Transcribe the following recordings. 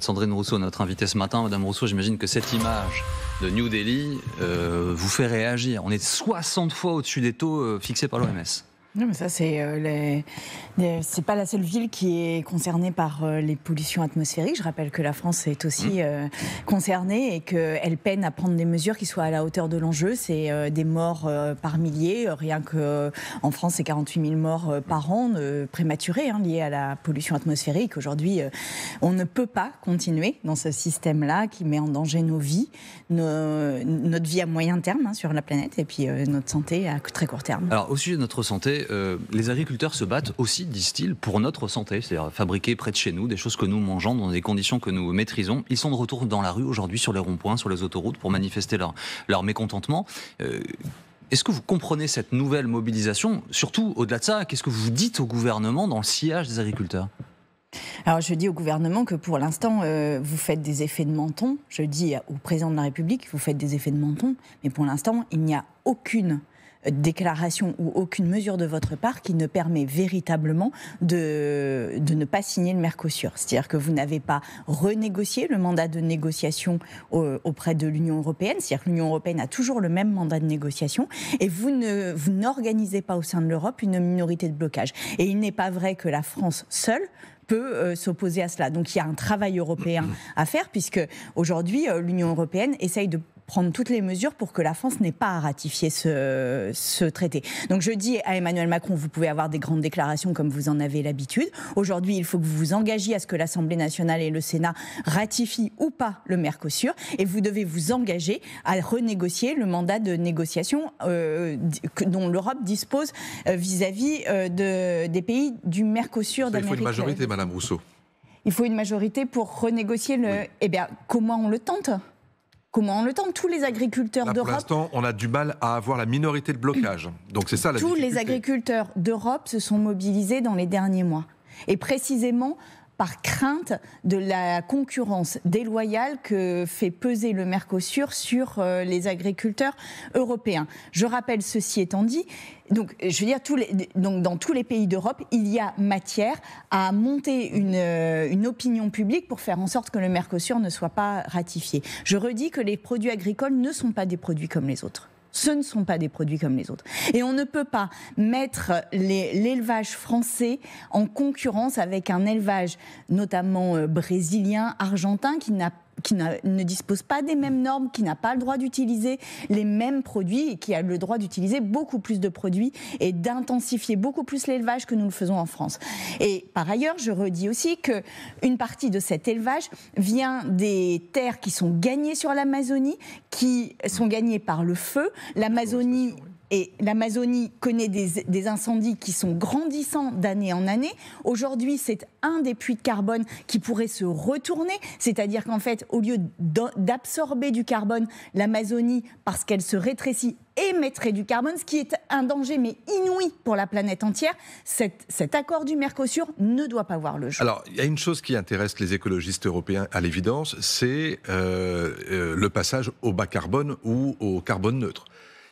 Sandrine Rousseau, notre invitée ce matin. Madame Rousseau, j'imagine que cette image de New Delhi vous fait réagir. On est 60 fois au-dessus des taux fixés par l'OMS. Non, mais ça, c'est pas la seule ville qui est concernée par les pollutions atmosphériques. Je rappelle que la France est aussi concernée et qu'elle peine à prendre des mesures qui soient à la hauteur de l'enjeu. C'est des morts par milliers. Rien qu'en France, c'est 48 000 morts par an prématurés liés à la pollution atmosphérique. Aujourd'hui, on ne peut pas continuer dans ce système-là qui met en danger nos vies, notre vie à moyen terme sur la planète et puis notre santé à très court terme. Alors, au sujet de notre santé, les agriculteurs se battent aussi, disent-ils, pour notre santé, c'est-à-dire fabriquer près de chez nous des choses que nous mangeons dans des conditions que nous maîtrisons. Ils sont de retour dans la rue aujourd'hui, sur les ronds-points, sur les autoroutes, pour manifester leur mécontentement. Est-ce que vous comprenez cette nouvelle mobilisation? Surtout, au-delà de ça, qu'est-ce que vous dites au gouvernement dans le sillage des agriculteurs? Alors je dis au gouvernement que pour l'instant, vous faites des effets de menton. Je dis au président de la République, vous faites des effets de menton. Mais pour l'instant, il n'y a aucune déclaration ou aucune mesure de votre part qui ne permet véritablement de ne pas signer le Mercosur. C'est-à-dire que vous n'avez pas renégocié le mandat de négociation auprès de l'Union européenne. C'est-à-dire que l'Union européenne a toujours le même mandat de négociation et vous n'organisez pas au sein de l'Europe une minorité de blocage. Et il n'est pas vrai que la France seule peut s'opposer à cela. Donc il y a un travail européen à faire puisque aujourd'hui l'Union européenne essaye de prendre toutes les mesures pour que la France n'ait pas à ratifier ce traité. Donc je dis à Emmanuel Macron, vous pouvez avoir des grandes déclarations comme vous en avez l'habitude. Aujourd'hui, il faut que vous vous engagiez à ce que l'Assemblée nationale et le Sénat ratifient ou pas le Mercosur et vous devez vous engager à renégocier le mandat de négociation dont l'Europe dispose vis-à-vis des pays du Mercosur d'Amérique. Il faut une majorité, Madame Rousseau. Il faut une majorité pour renégocier le... Oui. Eh bien, comment on le tente ? Comment on le tente? Tous les agriculteurs d'Europe... Pour l'instant, on a du mal à avoir la minorité de blocage. Donc c'est ça la difficulté. Tous les agriculteurs d'Europe se sont mobilisés dans les derniers mois. Et précisément par crainte de la concurrence déloyale que fait peser le Mercosur sur les agriculteurs européens. Je rappelle, ceci étant dit, donc, je veux dire, dans tous les pays d'Europe, il y a matière à monter une opinion publique pour faire en sorte que le Mercosur ne soit pas ratifié. Je redis que les produits agricoles ne sont pas des produits comme les autres. Ce ne sont pas des produits comme les autres. Et on ne peut pas mettre l'élevage français en concurrence avec un élevage notamment brésilien, argentin, qui ne dispose pas des mêmes normes, qui n'a pas le droit d'utiliser les mêmes produits et qui a le droit d'utiliser beaucoup plus de produits et d'intensifier beaucoup plus l'élevage que nous le faisons en France. Et par ailleurs, je redis aussi qu'une partie de cet élevage vient des terres qui sont gagnées sur l'Amazonie, qui sont gagnées par le feu. L'Amazonie connaît des incendies qui sont grandissants d'année en année. Aujourd'hui, c'est un des puits de carbone qui pourrait se retourner. C'est-à-dire qu'en fait, au lieu d'absorber du carbone, l'Amazonie, parce qu'elle se rétrécit, émettrait du carbone, ce qui est un danger mais inouï pour la planète entière. Cet accord du Mercosur ne doit pas voir le jour. Alors, il y a une chose qui intéresse les écologistes européens à l'évidence, c'est le passage au bas carbone ou au carbone neutre.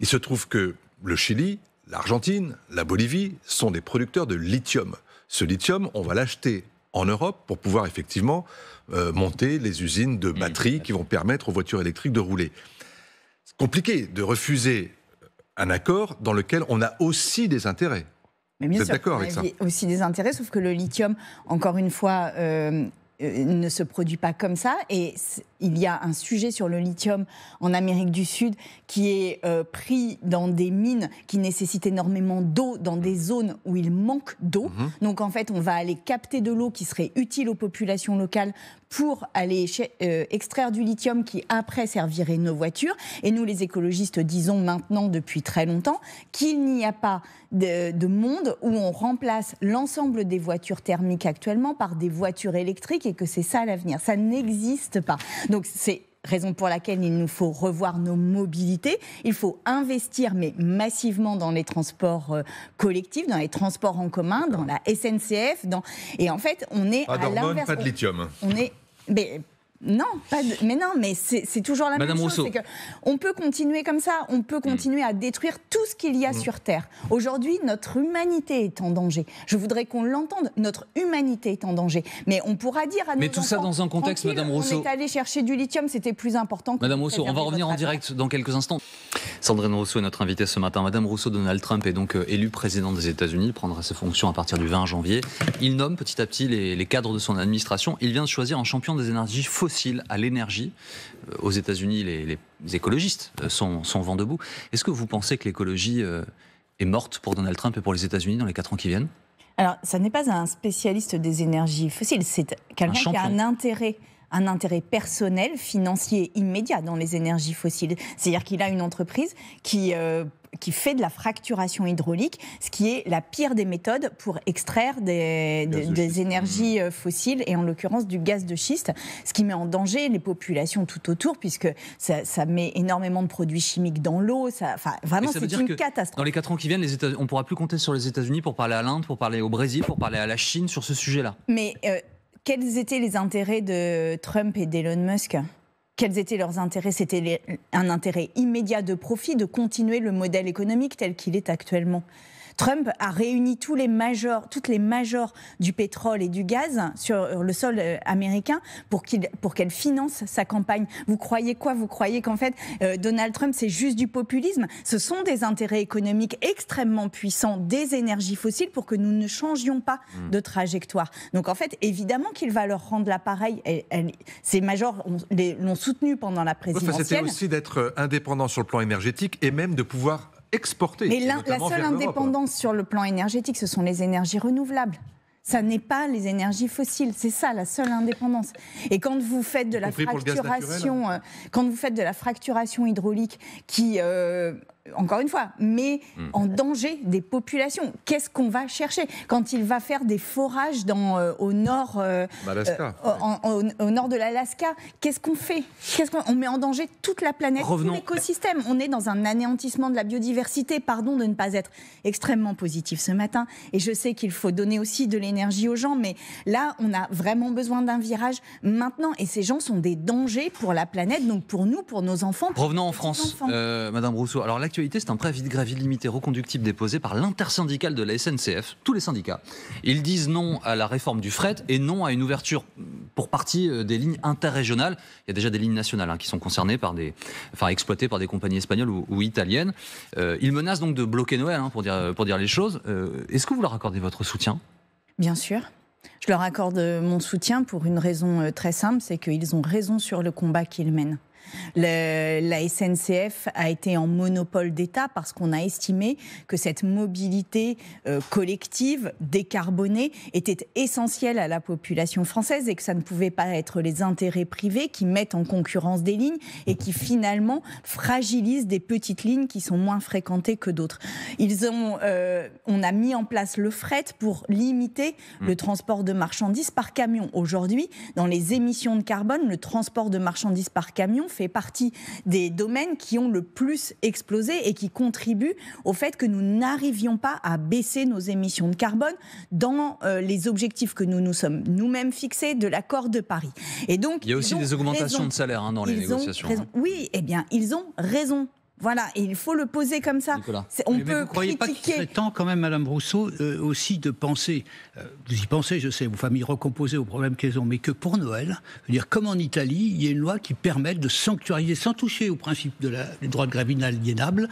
Il se trouve que le Chili, l'Argentine, la Bolivie sont des producteurs de lithium. Ce lithium, on va l'acheter en Europe pour pouvoir effectivement monter les usines de batteries qui vont permettre aux voitures électriques de rouler. C'est compliqué de refuser un accord dans lequel on a aussi des intérêts. Mais bien Vous êtes sûr, d'accord avec ça? Aussi des intérêts, sauf que le lithium, encore une fois, ne se produit pas comme ça. Et il y a un sujet sur le lithium en Amérique du Sud qui est pris dans des mines qui nécessitent énormément d'eau dans des zones où il manque d'eau. Donc en fait, on va aller capter de l'eau qui serait utile aux populations locales pour aller extraire du lithium qui après servirait nos voitures. Et nous, les écologistes, disons maintenant depuis très longtemps qu'il n'y a pas de monde où on remplace l'ensemble des voitures thermiques actuellement par des voitures électriques et que c'est ça l'avenir. Ça n'existe pas. Donc c'est raison pour laquelle il nous faut revoir nos mobilités. Il faut investir, mais massivement, dans les transports collectifs, dans les transports en commun, dans la SNCF. Et en fait, on est pas à d'hormones, l'inverse. pas de lithium. Mais Non, mais c'est toujours la Madame même chose. Rousseau. C'est que on peut continuer comme ça, on peut continuer à détruire tout ce qu'il y a sur Terre. Aujourd'hui, notre humanité est en danger. Je voudrais qu'on l'entende, notre humanité est en danger. Mais on pourra dire à nos Mais tout ça enfants, dans un contexte, Madame Rousseau. On est allé chercher du lithium, c'était plus important que... Madame Rousseau, on va revenir en direct dans quelques instants. Sandrine Rousseau est notre invitée ce matin. Madame Rousseau, Donald Trump est donc élu président des États-Unis. Il prendra ses fonctions à partir du 20 janvier. Il nomme petit à petit les cadres de son administration. Il vient de choisir un champion des énergies fossiles à l'énergie. Aux États-Unis, les écologistes sont vent debout. Est-ce que vous pensez que l'écologie est morte pour Donald Trump et pour les États-Unis dans les 4 ans qui viennent ? Alors, ça n'est pas un spécialiste des énergies fossiles, c'est quelqu'un qui a un intérêt personnel, financier immédiat dans les énergies fossiles. C'est-à-dire qu'il a une entreprise qui fait de la fracturation hydraulique, ce qui est la pire des méthodes pour extraire des énergies fossiles, et en l'occurrence du gaz de schiste, ce qui met en danger les populations tout autour, puisque ça met énormément de produits chimiques dans l'eau. Vraiment, c'est une catastrophe. Dans les 4 ans qui viennent, on ne pourra plus compter sur les États-Unis pour parler à l'Inde, pour parler au Brésil, pour parler à la Chine sur ce sujet-là. Mais quels étaient les intérêts de Trump et d'Elon Musk ? Quels étaient leurs intérêts ? C'était un intérêt immédiat de profit, de continuer le modèle économique tel qu'il est actuellement. Trump a réuni toutes les majors du pétrole et du gaz sur le sol américain pour qu'elles financent sa campagne. Vous croyez quoi ? Vous croyez qu'en fait, Donald Trump, c'est juste du populisme ? Ce sont des intérêts économiques extrêmement puissants des énergies fossiles pour que nous ne changions pas de trajectoire. Donc en fait, évidemment qu'il va leur rendre l'appareil. Ces majors l'ont soutenu pendant la présidentielle. C'était aussi d'être indépendant sur le plan énergétique et même de pouvoir exporter. Mais la seule indépendance sur le plan énergétique, ce sont les énergies renouvelables. Ça n'est pas les énergies fossiles, c'est ça la seule indépendance. Et quand vous faites de la fracturation hydraulique qui, encore une fois, met en danger des populations, qu'est-ce qu'on va chercher ? Quand il va faire des forages au nord, au nord de l'Alaska, qu'est-ce qu'on fait ? On met en danger toute la planète, tout l'écosystème. On est dans un anéantissement de la biodiversité. Pardon de ne pas être extrêmement positif ce matin. Et je sais qu'il faut donner aussi de l'énergie aux gens, mais là, on a vraiment besoin d'un virage maintenant. Et ces gens sont des dangers pour la planète, donc pour nous, pour nos enfants. Revenons en France, Madame Rousseau. Alors l'actualité, c'est un préavis de grève illimité reconductible déposé par l'intersyndicale de la SNCF, tous les syndicats. Ils disent non à la réforme du fret et non à une ouverture pour partie des lignes interrégionales. Il y a déjà des lignes nationales qui sont concernées exploitées par des compagnies espagnoles ou italiennes. Ils menacent donc de bloquer Noël, pour dire les choses. Est-ce que vous leur accordez votre soutien ? Bien sûr. Je leur accorde mon soutien pour une raison très simple, c'est qu'ils ont raison sur le combat qu'ils mènent. La SNCF a été en monopole d'État parce qu'on a estimé que cette mobilité collective, décarbonée, était essentielle à la population française et que ça ne pouvait pas être les intérêts privés qui mettent en concurrence des lignes et qui finalement fragilisent des petites lignes qui sont moins fréquentées que d'autres. On a mis en place le fret pour limiter le transport de marchandises par camion. Aujourd'hui, dans les émissions de carbone, le transport de marchandises par camion fait partie des domaines qui ont le plus explosé et qui contribuent au fait que nous n'arrivions pas à baisser nos émissions de carbone dans les objectifs que nous nous sommes nous-mêmes fixés de l'accord de Paris. Et donc, il y a aussi des augmentations de salaire dans les négociations. Oui, ils ont raison. Voilà, et il faut le poser comme ça. On peut vous ne croyez pas qu'il serait temps quand même, Madame Rousseau, aussi de penser, vous y pensez, je sais, vos familles recomposées aux problèmes qu'elles ont, mais que pour Noël, dire comme en Italie, il y a une loi qui permette de sanctuariser, sans toucher au principe du droit de grève inaliénable,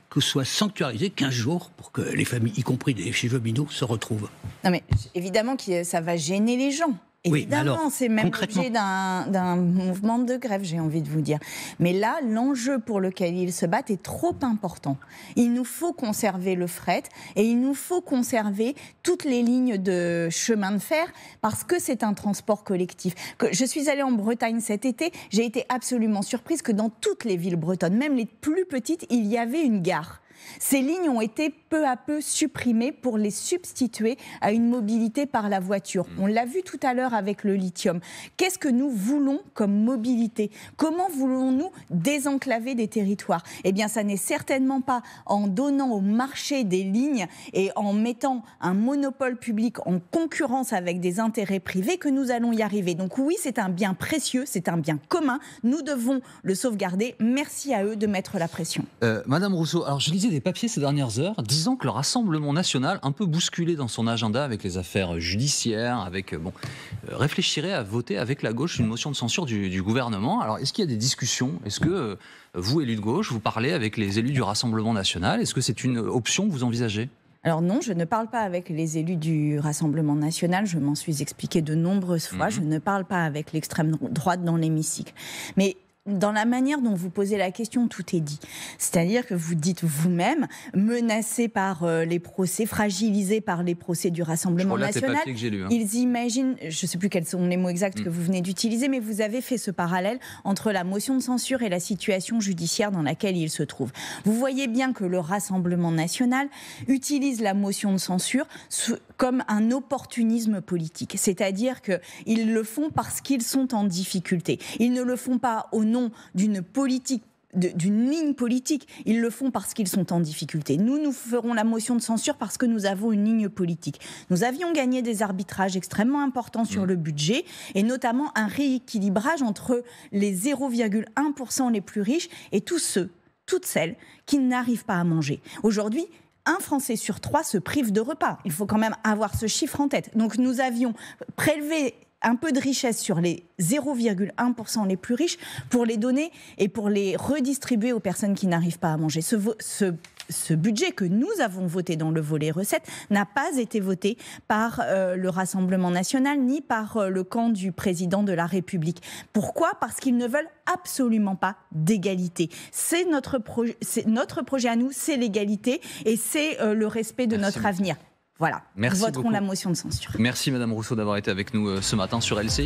que soit sanctuarisé 15 jours pour que les familles, y compris des cheminots, se retrouvent. Non mais évidemment que ça va gêner les gens. Évidemment, oui, c'est même l'objet d'un mouvement de grève, j'ai envie de vous dire. Mais là, l'enjeu pour lequel ils se battent est trop important. Il nous faut conserver le fret et il nous faut conserver toutes les lignes de chemin de fer parce que c'est un transport collectif. Je suis allée en Bretagne cet été, j'ai été absolument surprise que dans toutes les villes bretonnes, même les plus petites, il y avait une gare. Ces lignes ont été peu à peu supprimées pour les substituer à une mobilité par la voiture. On l'a vu tout à l'heure avec le lithium. Qu'est-ce que nous voulons comme mobilité ? Comment voulons-nous désenclaver des territoires ? Eh bien, ça n'est certainement pas en donnant au marché des lignes et en mettant un monopole public en concurrence avec des intérêts privés que nous allons y arriver. Donc oui, c'est un bien précieux, c'est un bien commun. Nous devons le sauvegarder. Merci à eux de mettre la pression. Madame Rousseau, alors je lisais des papiers ces dernières heures disant que le Rassemblement national, un peu bousculé dans son agenda avec les affaires judiciaires, réfléchirait à voter avec la gauche une motion de censure du gouvernement. Alors est-ce qu'il y a des discussions ? Est-ce que vous, élus de gauche, vous parlez avec les élus du Rassemblement national ? Est-ce que c'est une option que vous envisagez ? Alors non, je ne parle pas avec les élus du Rassemblement national, je m'en suis expliqué de nombreuses fois, je ne parle pas avec l'extrême droite dans l'hémicycle. Mais dans la manière dont vous posez la question, tout est dit. C'est-à-dire que vous dites vous-même, menacés par les procès, fragilisés par les procès du Rassemblement national, ils imaginent, je ne sais plus quels sont les mots exacts que vous venez d'utiliser, mais vous avez fait ce parallèle entre la motion de censure et la situation judiciaire dans laquelle il se trouve. Vous voyez bien que le Rassemblement national utilise la motion de censure comme un opportunisme politique. C'est-à-dire qu'ils le font parce qu'ils sont en difficulté. Ils ne le font pas au nom d'une politique, d'une ligne politique, ils le font parce qu'ils sont en difficulté. Nous ferons la motion de censure parce que nous avons une ligne politique. Nous avions gagné des arbitrages extrêmement importants sur le budget, et notamment un rééquilibrage entre les 0,1% les plus riches et tous ceux, toutes celles qui n'arrivent pas à manger. Aujourd'hui, un Français sur 3 se prive de repas. Il faut quand même avoir ce chiffre en tête. Donc nous avions prélevé un peu de richesse sur les 0,1% les plus riches pour les donner et pour les redistribuer aux personnes qui n'arrivent pas à manger. Ce budget que nous avons voté dans le volet recettes n'a pas été voté par le Rassemblement national ni par le camp du président de la République. Pourquoi ? Parce qu'ils ne veulent absolument pas d'égalité. C'est notre projet à nous, c'est l'égalité et c'est le respect de notre avenir. Voilà, nous voterons la motion de censure. Merci Madame Rousseau d'avoir été avec nous ce matin sur LCI.